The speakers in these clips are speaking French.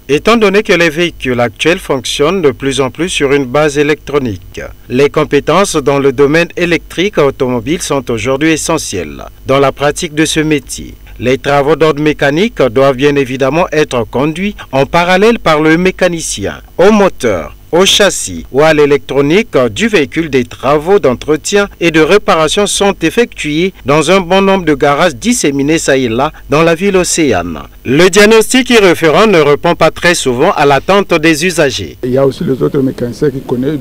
Étant donné que les véhicules actuels fonctionnent de plus en plus sur une base électronique, les compétences dans le domaine électrique automobile sont aujourd'hui essentielles dans la pratique de ce métier. Les travaux d'ordre mécanique doivent bien évidemment être conduits en parallèle par le mécanicien au moteur, au châssis ou à l'électronique du véhicule. Des travaux d'entretien et de réparation sont effectués dans un bon nombre de garages disséminés ça et là dans la ville océane. Le diagnostic y référent ne répond pas très souvent à l'attente des usagers. Il y a aussi les autres mécaniciens qui connaissent,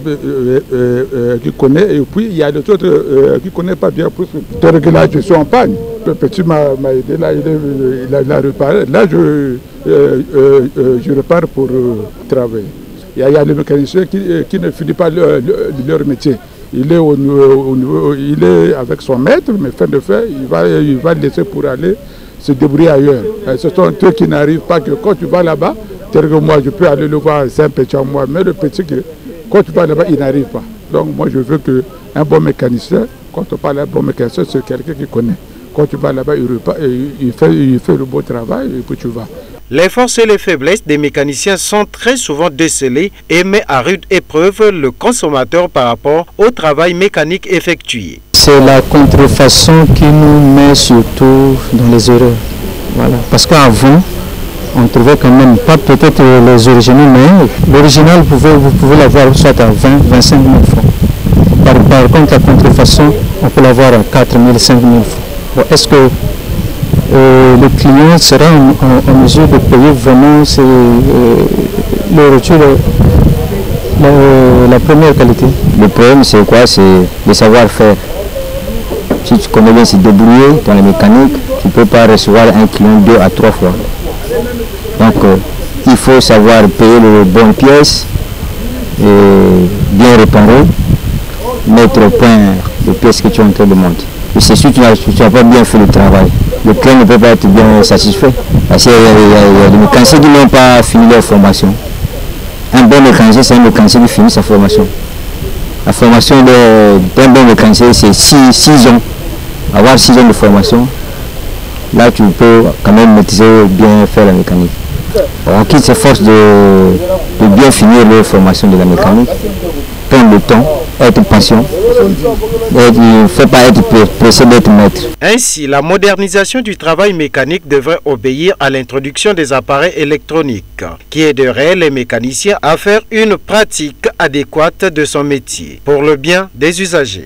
et puis il y a les autres qui ne connaissent pas bien. Donc là, je suis en panne. Le petit m'a aidé, là, il a réparé. Là, je repars pour travailler. Il y a les mécaniciens qui ne finissent pas leur métier. Il est avec son maître, mais fin de fait, il va laisser pour aller se débrouiller ailleurs. Ce sont eux qui n'arrivent pas, que quand tu vas là-bas, moi je peux aller le voir, c'est un petit à moi, mais le petit, quand tu vas là-bas, il n'arrive pas. Donc moi je veux qu'un bon mécanicien, quand on parle d'un bon mécanicien, c'est quelqu'un qui connaît. Quand tu vas là-bas, il fait le beau travail et puis tu vas. Les forces et les faiblesses des mécaniciens sont très souvent décelées et met à rude épreuve le consommateur par rapport au travail mécanique effectué. C'est la contrefaçon qui nous met surtout dans les erreurs. Voilà. Parce qu'avant, on trouvait quand même pas peut-être les originaux, mais l'original, vous pouvez l'avoir soit à 20 25 000 francs. Par contre, la contrefaçon, on peut l'avoir à 4 000, 5 000 francs. Bon, est-ce que le client sera en mesure de payer vraiment le retour, la première qualité? Le problème, c'est quoi? C'est le savoir-faire. Si tu connais bien se débrouiller dans la mécanique, tu ne peux pas recevoir un client 2 à 3 fois. Donc, il faut savoir payer les bonnes pièces, et bien réparer, mettre au point les pièces que tu es en train de monter. Et c'est sûr que tu n'as pas bien fait le travail. Le client ne peut pas être bien satisfait. Parce qu'il y a des mécaniciens qui n'ont pas fini leur formation. Un bon mécanicien, c'est un mécanicien qui finit sa formation. La formation d'un bon mécanicien, c'est 6 ans. Avoir 6 ans de formation, là tu peux quand même maîtriser bien faire la mécanique. On quitte s'efforce de bien finir leur formation de la mécanique, prendre le temps, être patient, il ne faut pas être pressé d'être maître. Ainsi, la modernisation du travail mécanique devrait obéir à l'introduction des appareils électroniques qui aideraient les mécaniciens à faire une pratique adéquate de son métier pour le bien des usagers.